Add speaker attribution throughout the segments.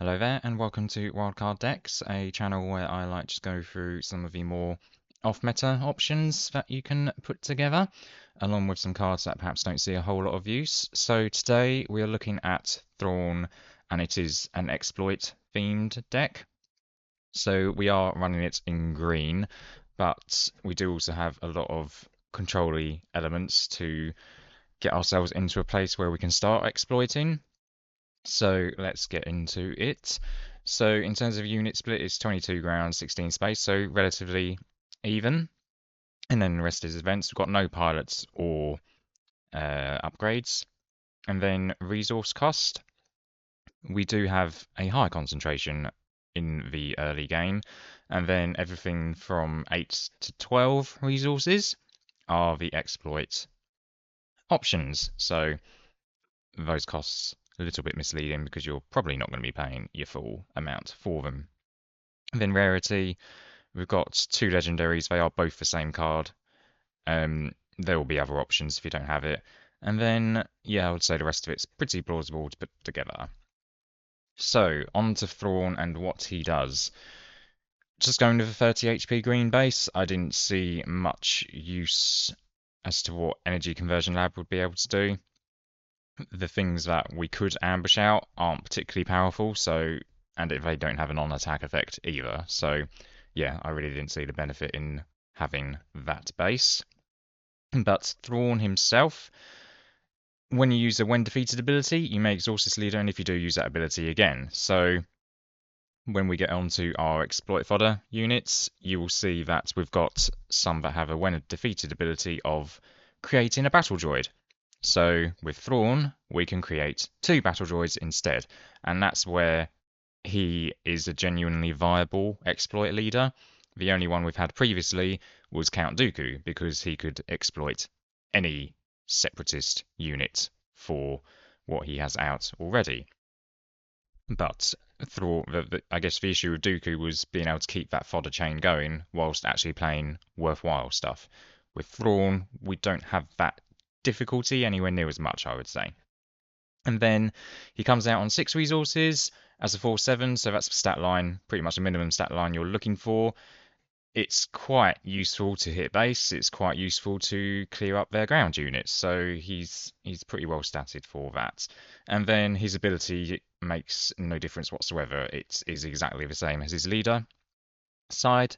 Speaker 1: Hello there, and welcome to Wildcard Decks, a channel where I like to go through some of the more off-meta options that you can put together, along with some cards that perhaps don't see a whole lot of use. So today we are looking at Thrawn, and it is an exploit-themed deck. So we are running it in green, but we do also have a lot of control-y elements to get ourselves into a place where we can start exploiting. So let's get into it. So in terms of unit split, it's 22 ground, 16 space, so relatively even. And then the rest is events. We've got no pilots or upgrades. And then resource cost. We do have a high concentration in the early game. And then everything from 8 to 12 resources are the exploit options. So those costs a little bit misleading because you're probably not going to be paying your full amount for them. And then rarity, we've got two legendaries. They are both the same card. There will be other options if you don't have it. And then, yeah, I would say the rest of it's pretty plausible to put together. So, on to Thrawn and what he does. Just going with a 30 HP green base, I didn't see much use as to what Energy Conversion Lab would be able to do. The things that we could ambush out aren't particularly powerful, and they don't have an on-attack effect either. So, yeah, I really didn't see the benefit in having that base. But Thrawn himself, when you use a when defeated ability, you may exhaust this leader, and if you do, use that ability again. So, when we get onto our exploit fodder units, you will see that we've got some that have a when defeated ability of creating a battle droid. So with Thrawn, we can create two battle droids instead, and that's where he is a genuinely viable exploit leader. The only one we've had previously was Count Dooku, because he could exploit any separatist unit for what he has out already. But I guess the issue with Dooku was being able to keep that fodder chain going whilst actually playing worthwhile stuff. With Thrawn, we don't have that difficulty anywhere near as much, I would say. And then he comes out on 6 resources as a 4/7, so that's the stat line, pretty much the minimum stat line you're looking for. It's quite useful to hit base, it's quite useful to clear up their ground units, so he's pretty well statted for that. And then his ability makes no difference whatsoever, it is exactly the same as his leader side.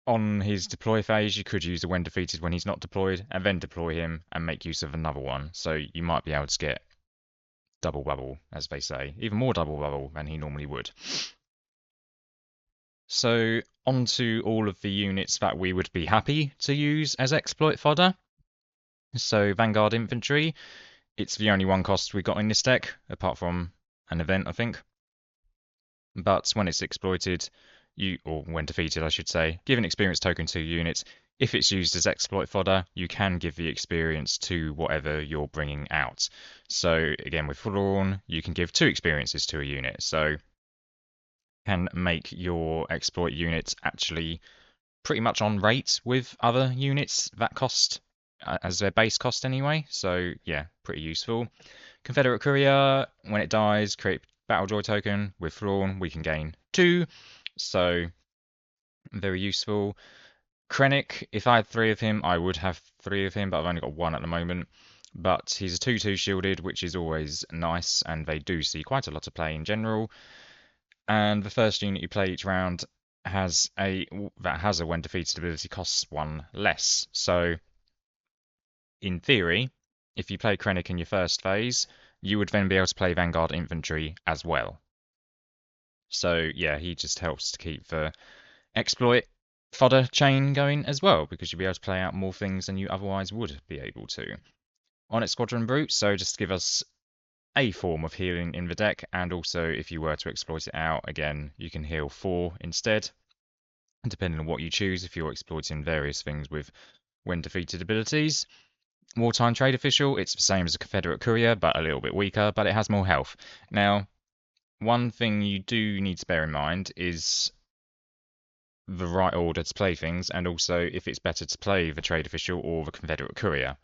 Speaker 1: On his deploy phase, you could use a when defeated when he's not deployed, and then deploy him and make use of another one. So you might be able to get double bubble, as they say, even more double bubble than he normally would. So onto all of the units that we would be happy to use as exploit fodder. So Vanguard Infantry, it's the only one cost we got in this deck, apart from an event, I think. But when it's exploited, or when defeated, I should say, give an experience token to units. If it's used as exploit fodder, you can give the experience to whatever you're bringing out. So again, with Thrawn, you can give 2 experiences to a unit. So can make your exploit units actually pretty much on rate with other units that cost as their base cost anyway. So yeah, pretty useful. Confederate Courier, when it dies, create Battle Droid token. With Thrawn, we can gain 2. So, very useful. Krennic, if I had 3 of him, I would have 3 of him, but I've only got 1 at the moment. But he's a 2/2 shielded, which is always nice, and they do see quite a lot of play in general. And the first unit you play each round has a when defeated ability costs 1 less. So, in theory, if you play Krennic in your first phase, you would then be able to play Vanguard Infantry as well. So yeah, he just helps to keep the exploit fodder chain going as well, because you'll be able to play out more things than you otherwise would be able to. Onyx Squadron Brute, so just to give us a form of healing in the deck, and also if you were to exploit it out, again, you can heal 4 instead, depending on what you choose, if you're exploiting various things with when defeated abilities. Wartime Trade Official, it's the same as a Confederate Courier, but a little bit weaker, but it has more health. Now, one thing you do need to bear in mind is the right order to play things, and also if it's better to play the Trade Official or the Confederate Courier.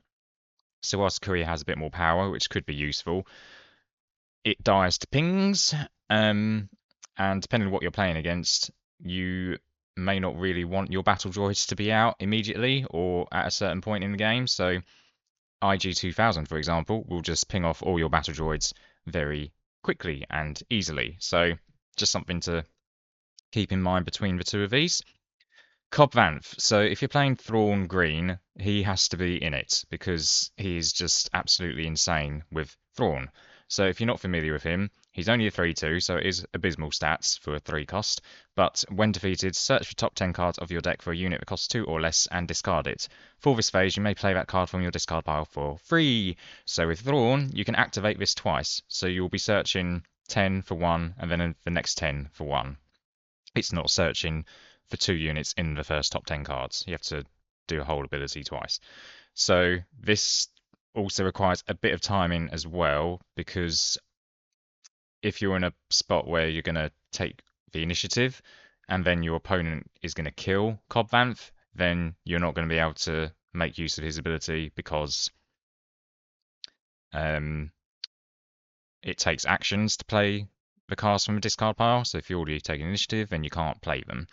Speaker 1: So whilst Courier has a bit more power, which could be useful, it dies to pings, And depending on what you're playing against, you may not really want your battle droids to be out immediately or at a certain point in the game. So IG-2000, for example, will just ping off all your battle droids very quickly and easily. So just something to keep in mind between the two of these. Cobb Vanth. So if you're playing Thrawn Green, he has to be in it because he's just absolutely insane with Thrawn. So if you're not familiar with him, he's only a 3/2, so it is abysmal stats for a 3 cost. But when defeated, search for top 10 cards of your deck for a unit that costs 2 or less and discard it. For this phase, you may play that card from your discard pile for free. So with Thrawn, you can activate this twice. So you'll be searching 10 for 1 and then the next 10 for 1. It's not searching for 2 units in the first top 10 cards. You have to do a whole ability twice. So this also requires a bit of timing as well, because if you're in a spot where you're going to take the initiative and then your opponent is going to kill Cobb Vanth, then you're not going to be able to make use of his ability because it takes actions to play the cards from a discard pile. So if you're already taking initiative, then you can't play them.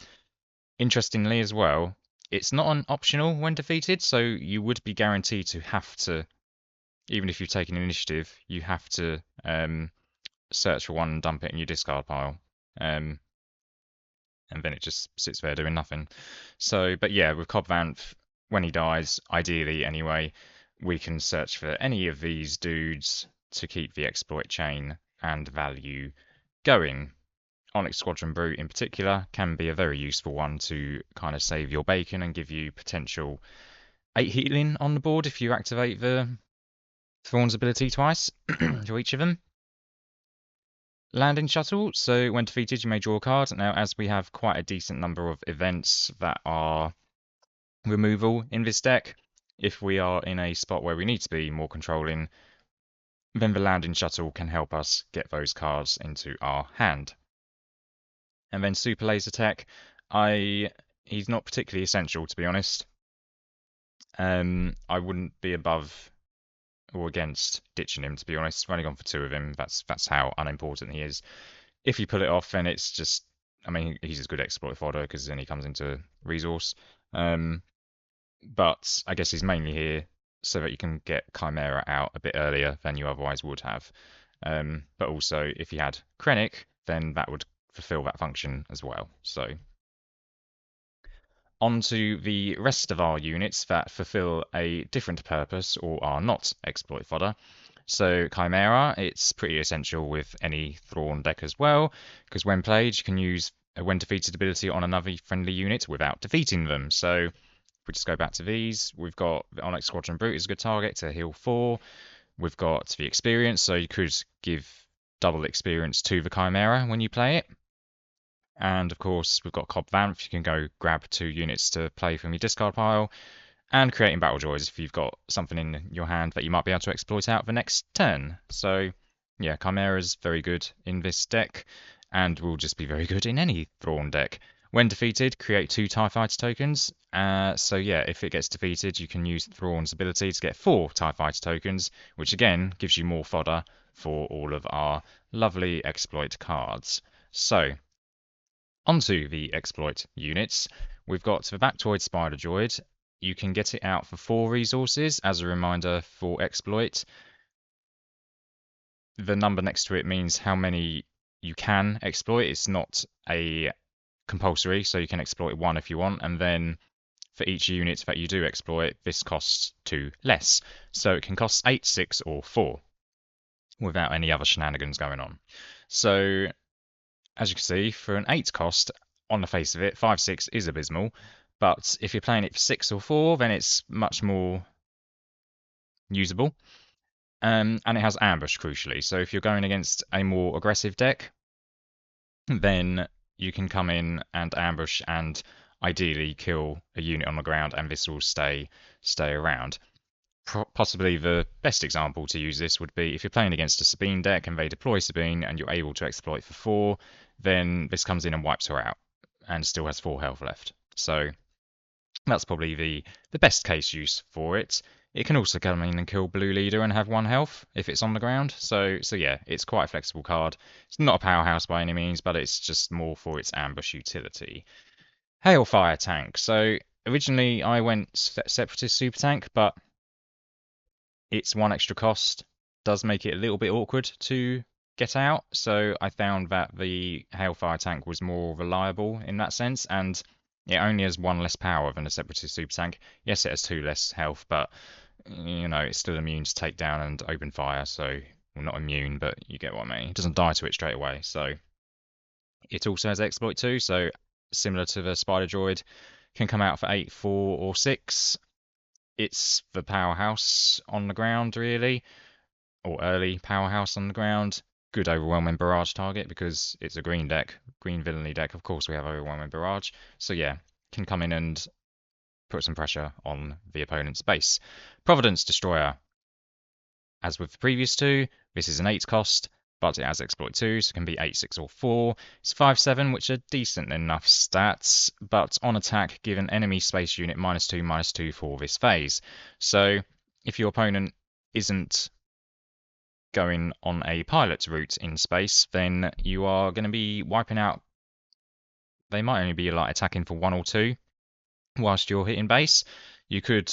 Speaker 1: Interestingly as well, it's not an optional when defeated, so you would be guaranteed to have to, even if you've taken initiative, you have to search for one and dump it in your discard pile. And then it just sits there doing nothing. So, but yeah, with Cobb Vanth, when he dies, ideally anyway, we can search for any of these dudes to keep the exploit chain and value going. Onyx Squadron Brute in particular can be a very useful one to kind of save your bacon and give you potential 8 healing on the board if you activate the Thrawn's ability twice to each of them. Landing Shuttle, so when defeated you may draw a card. Now as we have quite a decent number of events that are removal in this deck, if we are in a spot where we need to be more controlling, then the Landing Shuttle can help us get those cards into our hand. And then Super Laser Tech, he's not particularly essential, to be honest. I wouldn't be above or against ditching him, to be honest. I've only gone for 2 of him. That's how unimportant he is. If you pull it off, then it's just, I mean, he's as good exploit fodder because then he comes into resource. But I guess he's mainly here so that you can get Chimera out a bit earlier than you otherwise would have. But also, if you had Krennic, then that would fulfill that function as well. So on to the rest of our units that fulfill a different purpose or are not exploit fodder. So Chimera, it's pretty essential with any Thrawn deck as well, because when played you can use a when defeated ability on another friendly unit without defeating them. So if we just go back to these, we've got the Onyx Squadron Brute is a good target to heal 4. We've got the experience, so you could give double experience to the Chimera when you play it. And of course, we've got Cobb Vanth. You can go grab 2 units to play from your discard pile. And creating battle droids if you've got something in your hand that you might be able to exploit out the next turn. So yeah, Chimera's very good in this deck, and will just be very good in any Thrawn deck. When defeated, create 2 TIE Fighter tokens. So yeah, if it gets defeated, you can use Thrawn's ability to get 4 TIE Fighter tokens, which again gives you more fodder for all of our lovely exploit cards. So onto the exploit units. We've got the Bactoid Spider Droid. You can get it out for 4 resources. As a reminder for exploit, the number next to it means how many you can exploit. It's not a compulsory, so you can exploit 1 if you want, and then for each unit that you do exploit, this costs 2 less. So it can cost 8, 6, or 4 without any other shenanigans going on. So as you can see, for an 8 cost, on the face of it, 5/6 is abysmal, but if you're playing it for 6 or 4, then it's much more usable. And it has ambush, crucially. So if you're going against a more aggressive deck, then you can come in and ambush and ideally kill a unit on the ground, and this will stay around. Possibly the best example to use this would be if you're playing against a Sabine deck and they deploy Sabine and you're able to exploit for 4, then this comes in and wipes her out and still has 4 health left. So that's probably the best case use for it. It can also come in and kill blue leader and have 1 health if it's on the ground. So yeah, it's quite a flexible card. It's not a powerhouse by any means, but it's just more for its ambush utility. Hailfire tank. So originally I went Separatist super tank, but it's 1 extra cost. Does make it a little bit awkward to get out. So I found that the Hailfire tank was more reliable in that sense, and it only has 1 less power than a Separatist super tank. Yes, it has 2 less health, but it's still immune to takedown and open fire. So, well, not immune, but you get what I mean. It doesn't die to it straight away. So it also has exploit too. So similar to the Spider Droid, can come out for 8, 4, or 6. It's the powerhouse on the ground, really, or early powerhouse on the ground. Good overwhelming barrage target because it's a green deck, green villainy deck. Of course, we have overwhelming barrage. So yeah, can come in and put some pressure on the opponent's base. Providence Destroyer. As with the previous 2, this is an 8 cost, but it has exploit 2, so it can be 8, 6, or 4. It's 5, 7, which are decent enough stats, but on attack, give an enemy space unit -2, -2 for this phase. So if your opponent isn't going on a pilot route in space, then you are going to be wiping out. They might only be like attacking for 1 or 2 whilst you're hitting base. You could,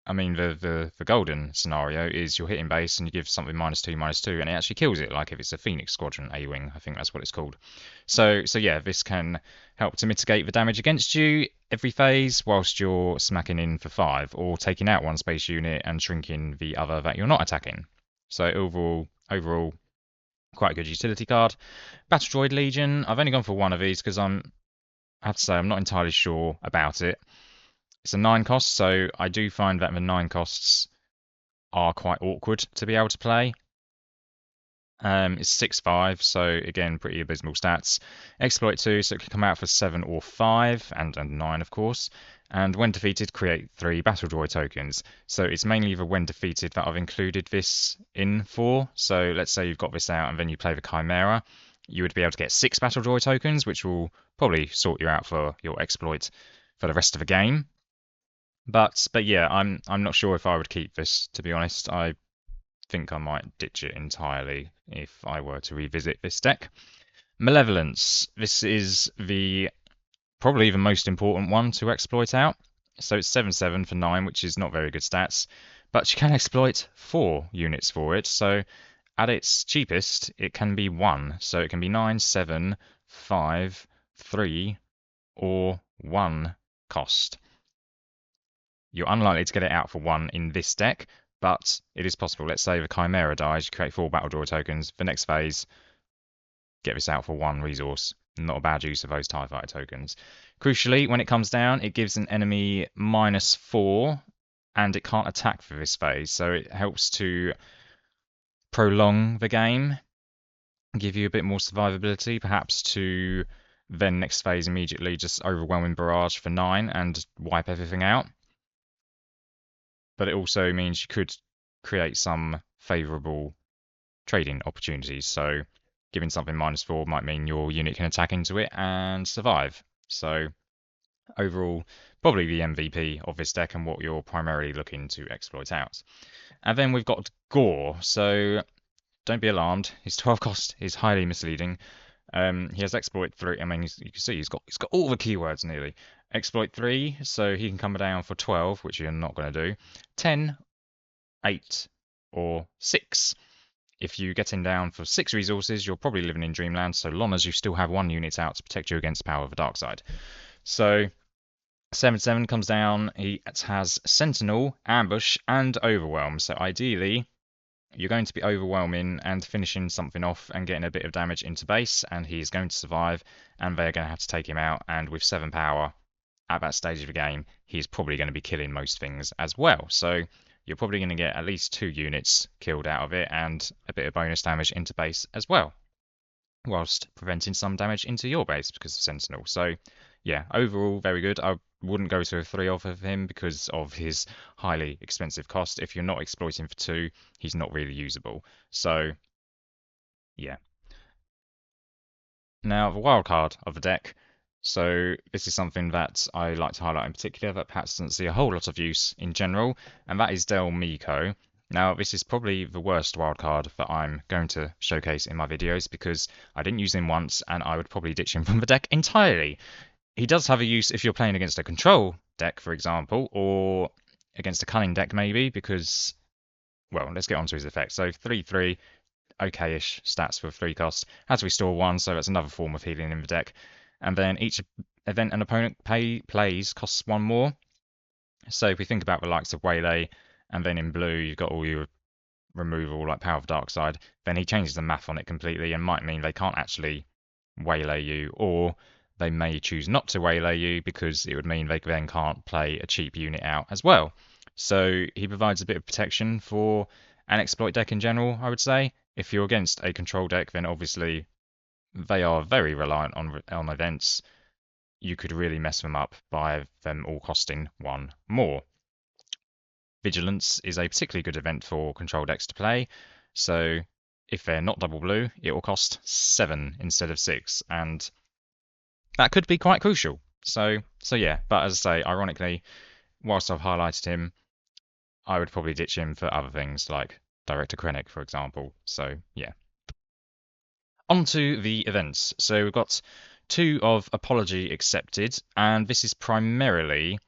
Speaker 1: I mean, the golden scenario is you're hitting base and you give something -2, -2, and it actually kills it. Like if it's a Phoenix Squadron A-wing, I think that's what it's called. So yeah, this can help to mitigate the damage against you every phase whilst you're smacking in for 5, or taking out 1 space unit and shrinking the other that you're not attacking. So overall, quite a good utility card. Battle Droid Legion. I've only gone for 1 of these because I have to say I'm not entirely sure about it. It's a 9 cost, so I do find that the 9 costs are quite awkward to be able to play. It's 6-5, so again, pretty abysmal stats. Exploit 2, so it can come out for 7 or 5, and 9, of course. And when defeated, create 3 Battle Droid tokens. So it's mainly the when defeated that I've included this in for. So let's say you've got this out and then you play the Chimera. You would be able to get 6 Battle Droid tokens, which will probably sort you out for your exploit for the rest of the game. But yeah, I'm not sure if I would keep this, to be honest. I think I might ditch it entirely if I were to revisit this deck. Malevolence. This is probably the most important one to exploit out. So it's 7-7 for 9, which is not very good stats, but you can exploit 4 units for it. So at its cheapest, it can be 1. So it can be 9, 7, 5, 3, or 1 cost. You're unlikely to get it out for 1 in this deck, but it is possible. Let's say the Chimera dies, you create 4 Battle Droid tokens. The next phase, get this out for 1 resource. Not a bad use of those TIE Fighter tokens. Crucially, when it comes down, it gives an enemy -4, and it can't attack for this phase. So it helps to prolong the game, give you a bit more survivability, perhaps to then next phase immediately just overwhelming barrage for 9 and wipe everything out. But it also means you could create some favourable trading opportunities. So giving something -4 might mean your unit can attack into it and survive. So overall, probably the MVP of this deck and what you're primarily looking to exploit out. And then we've got Gore. So don't be alarmed. His 12 cost is highly misleading. He has exploit 3. I mean, you can see he's got all the keywords nearly. Exploit 3, so he can come down for 12, which you're not going to do. 10, 8, or 6. If you get him down for 6 resources, you're probably living in Dreamland, so long as you still have 1 unit out to protect you against the power of the dark side. So 7-7 comes down. He has Sentinel, Ambush, and Overwhelm. So ideally, you're going to be overwhelming and finishing something off and getting a bit of damage into base, and he's going to survive, and they're going to have to take him out. And with 7 power at that stage of the game, he's probably going to be killing most things as well. So you're probably going to get at least 2 units killed out of it and a bit of bonus damage into base as well, whilst preventing some damage into your base because of Sentinel. So yeah, overall very good. I wouldn't go to a 3 off of him because of his highly expensive cost. If you're not exploiting for 2, he's not really usable. So yeah. Now the wild card of the deck, So this is something that I like to highlight in particular that perhaps doesn't see a whole lot of use in general, and that is Meeko. Now, this is probably the worst wildcard that I'm going to showcase in my videos because I didn't use him once and I would probably ditch him from the deck entirely. He does have a use if you're playing against a control deck, for example, or against a cunning deck maybe, because, well, let's get on to his effects. So 3/3, okay-ish stats for 3 cost. Has restore 1, so that's another form of healing in the deck. And then each event an opponent plays costs 1 more. So if we think about the likes of Waylay, and then in blue you've got all your removal like Power of Dark Side, then he changes the math on it completely and might mean they can't actually waylay you, or they may choose not to waylay you because it would mean they then can't play a cheap unit out as well. So he provides a bit of protection for an exploit deck in general, I would say. If you're against a control deck, then obviously they are very reliant on events. You could really mess them up by them all costing 1 more. Vigilance is a particularly good event for control decks to play, so if they're not double blue, it will cost 7 instead of 6, and that could be quite crucial. So yeah, but as I say, ironically, whilst I've highlighted him, I would probably ditch him for other things like Director Krennic, for example. So yeah. On to the events. So we've got 2 of Apology accepted, and this is primarily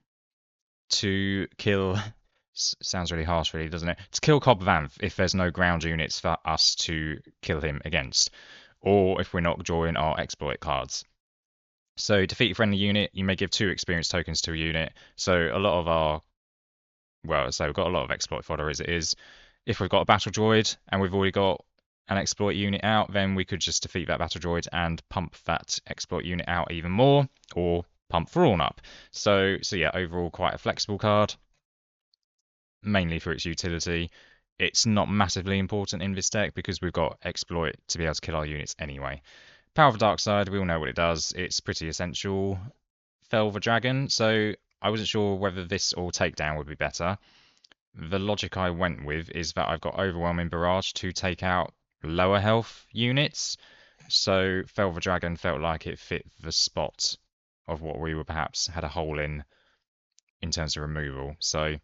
Speaker 1: to kill. Sounds really harsh, really, doesn't it? To kill Cobb Vanth if there's no ground units for us to kill him against, or if we're not drawing our exploit cards. So defeat a friendly unit, you may give 2 experience tokens to a unit. So a lot of our, well, so we've got a lot of exploit fodder as it is. If we've got a battle droid and we've already got an exploit unit out, then we could just defeat that battle droid and pump that exploit unit out even more, or pump Thrawn up. So yeah, overall quite a flexible card, mainly for its utility. It's not massively important in this deck because we've got exploit to be able to kill our units anyway. Power of the Dark Side, we all know what it does. It's pretty essential. Fell the Dragon, so I wasn't sure whether this or Takedown would be better. The logic I went with is that I've got Overwhelming Barrage to take out lower health units, so Fell the Dragon felt like it fit the spot of what we were perhaps had a hole in terms of removal. So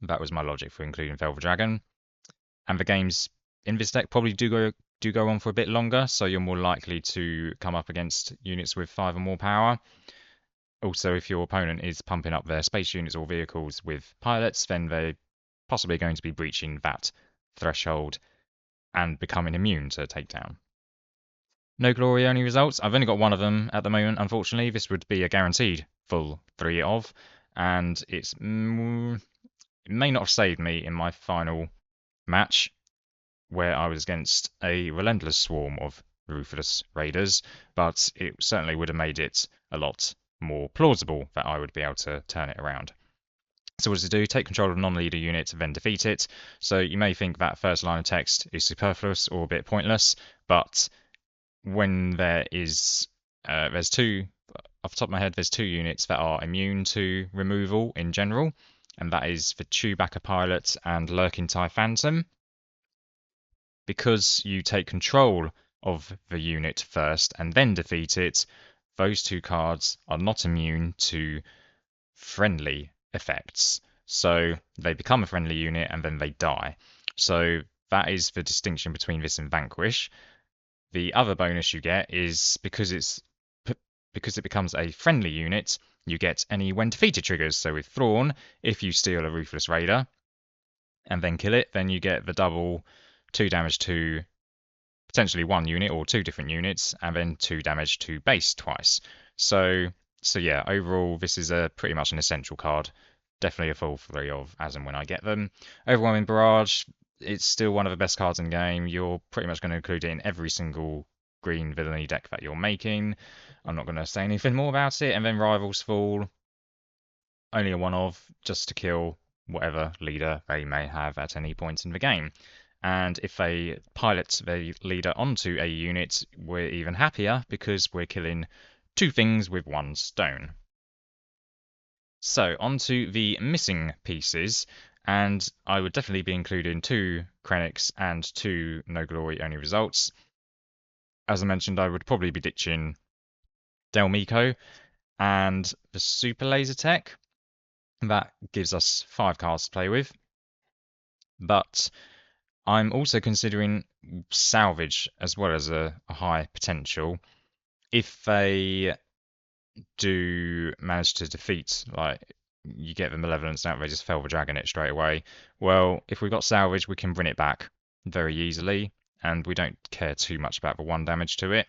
Speaker 1: that was my logic for including Fell the Dragon. And the games in this deck probably do go on for a bit longer, so you're more likely to come up against units with 5 or more power. Also, if your opponent is pumping up their space units or vehicles with pilots, then they're possibly going to be breaching that threshold and becoming immune to takedown. No glory only results. I've only got 1 of them at the moment, unfortunately. This would be a guaranteed full 3 of, and it may not have saved me in my final match where I was against a relentless swarm of ruthless raiders, but it certainly would have made it a lot more plausible that I would be able to turn it around. So what does it do? Take control of a non-leader unit, then defeat it. So you may think that first line of text is superfluous or a bit pointless, but when there's 2, off the top of my head, there's 2 units that are immune to removal in general, and that is the Chewbacca Pilot and Lurking TIE Phantom. Because you take control of the unit first and then defeat it, those 2 cards are not immune to friendly effects. So they become a friendly unit and then they die. So that is the distinction between this and Vanquish. The other bonus you get is because it becomes a friendly unit, you get any when defeated triggers. So with Thrawn, if you steal a Ruthless Raider and then kill it, then you get the double 2 damage to potentially 1 unit or 2 different units, and then 2 damage to base twice. So yeah, overall, this is a pretty much an essential card. Definitely a full 3 of as and when I get them. Overwhelming Barrage, it's still one of the best cards in the game. You're pretty much going to include it in every single green villainy deck that you're making. I'm not going to say anything more about it. And then Rivals Fall, only a 1 of, just to kill whatever leader they may have at any point in the game. And if they pilot the leader onto a unit, we're even happier because we're killing 2 things with 1 stone. So onto the missing pieces, and I would definitely be including 2 Krennics and 2 no glory only results. As I mentioned, I would probably be ditching Meeko, and the super laser tech. That gives us 5 cards to play with. But I'm also considering salvage as well as a high potential. If they do manage to defeat, like, you get the Malevolence out, they just fell the dragon it straight away. Well, if we've got salvage, we can bring it back very easily, and we don't care too much about the 1 damage to it.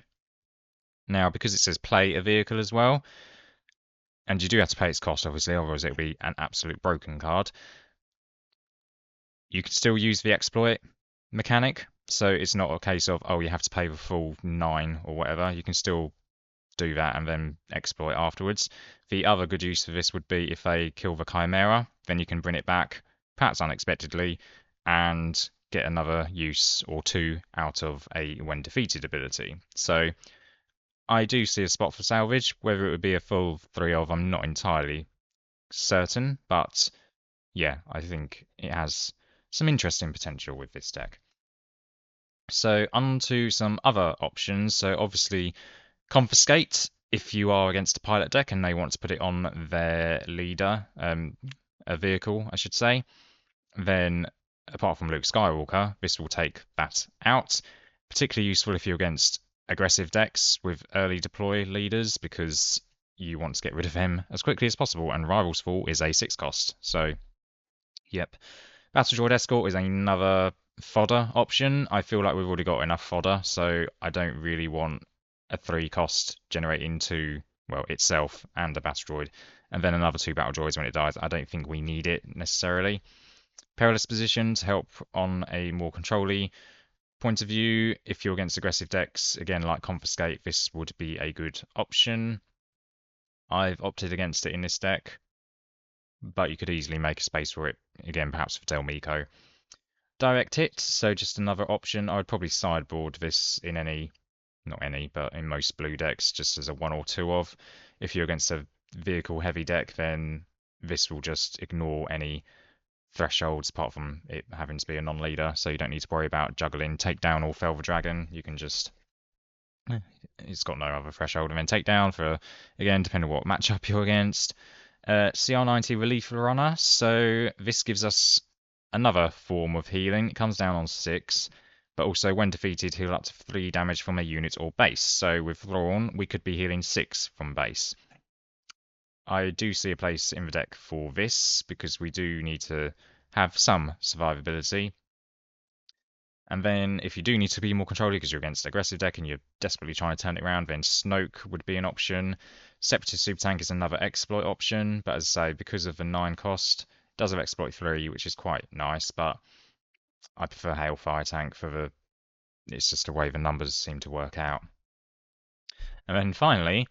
Speaker 1: Now, because it says play a vehicle as well, and you do have to pay its cost, obviously, otherwise it'll be an absolute broken card. You can still use the exploit mechanic, so it's not a case of, oh, you have to pay the full 9 or whatever. You can still do that and then exploit afterwards. The other good use for this would be if they kill the Chimera, then you can bring it back, perhaps unexpectedly, and get another use or 2 out of a when defeated ability. So I do see a spot for salvage. Whether it would be a full 3 of, I'm not entirely certain, but yeah, I think it has some interesting potential with this deck. So on to some other options. So obviously Confiscate, if you are against a pilot deck and they want to put it on their leader, a vehicle, I should say, then apart from Luke Skywalker, this will take that out. Particularly useful if you're against aggressive decks with early deploy leaders, because you want to get rid of him as quickly as possible, and Rival's Fall is a 6 cost. So, yep. Battle Droid Escort is another fodder option. I feel like we've already got enough fodder, so I don't really want a 3 cost generating 2, well, itself and a battle droid, and then another 2 battle droids when it dies. I don't think we need it necessarily. Perilous Position to help on a more control-y point of view. If you're against aggressive decks, again, like Confiscate, this would be a good option. I've opted against it in this deck, but you could easily make a space for it, again, perhaps for Meeko. Direct Hit, so just another option. I would probably sideboard this in any, not any, but in most blue decks, just as a 1 or 2 of. If you're against a vehicle heavy deck, then this will just ignore any thresholds apart from it having to be a non-leader, so you don't need to worry about juggling take down or fell the dragon. You can just, it's got no other threshold, and then take down for, again, depending on what matchup you're against. CR90 Relief Runner, so this gives us another form of healing. It comes down on 6, but also when defeated, heal up to 3 damage from a unit or base. So with Thrawn, we could be healing 6 from base. I do see a place in the deck for this, because we do need to have some survivability. And then if you do need to be more controlled because you're against an aggressive deck and you're desperately trying to turn it around, then Snoke would be an option. Separatist Super Tank is another exploit option, but as I say, because of the 9 cost, it does have exploit 3, which is quite nice, but I prefer Hailfire Tank for the, it's just the way the numbers seem to work out. And then finally,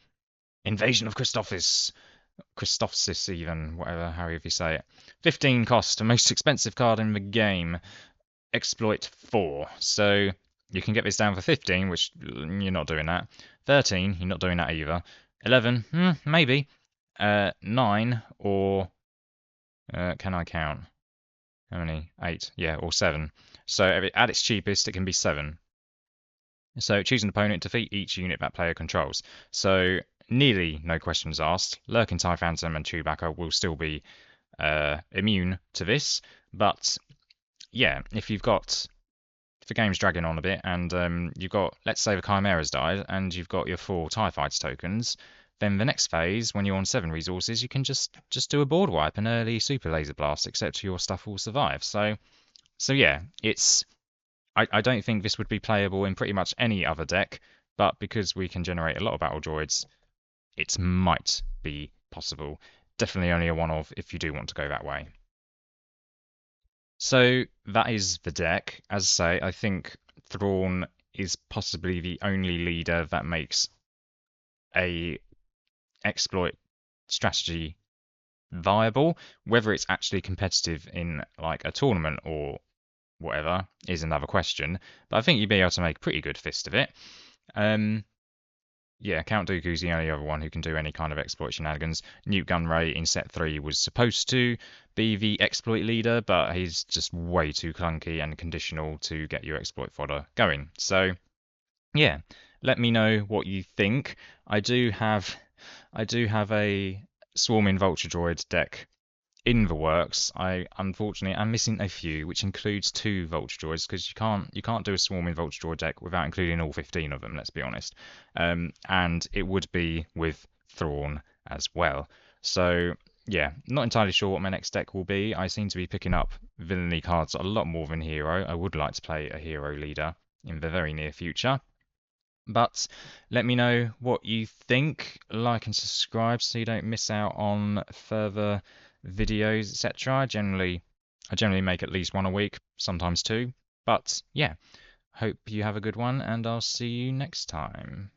Speaker 1: Invasion of Christophsis even, whatever, however you say it. 15 cost, the most expensive card in the game. Exploit 4. So you can get this down for 15, which you're not doing that. 13, you're not doing that either. 11, maybe. 9, or can I count? How many? 8, yeah, or 7. So at its cheapest, it can be 7. So choose an opponent, defeat each unit that player controls. So nearly no questions asked. Lurking TIE Phantom and Chewbacca will still be immune to this, but yeah, if the game's dragging on a bit and you've got, let's say the Chimera's died and you've got your 4 TIE Fighter tokens, then the next phase, when you're on 7 resources, you can just do a board wipe, an early super laser blast, except your stuff will survive. So yeah, I don't think this would be playable in pretty much any other deck, but because we can generate a lot of battle droids, it might be possible. Definitely only a 1 of if you do want to go that way. So that is the deck. As I say, I think Thrawn is possibly the only leader that makes a exploit strategy viable. Whether it's actually competitive in like a tournament or whatever is another question, but I think you'd be able to make a pretty good fist of it. Yeah, Count Dooku's the only other one who can do any kind of exploit shenanigans. Newt Gunray in set 3 was supposed to be the exploit leader, but he's just way too clunky and conditional to get your exploit fodder going. So, yeah, let me know what you think. I do have a swarming vulture droid deck in the works. Unfortunately I'm missing a few, which includes 2 vulture droids, because you can't do a swarming vulture droid deck without including all 15 of them. Let's be honest. And it would be with Thrawn as well. So yeah, not entirely sure what my next deck will be. I seem to be picking up villainy cards a lot more than hero. I would like to play a hero leader in the very near future. But let me know what you think. Like and subscribe so you don't miss out on further videos, etc. I generally make at least one a week, sometimes 2. But yeah, hope you have a good one, and I'll see you next time.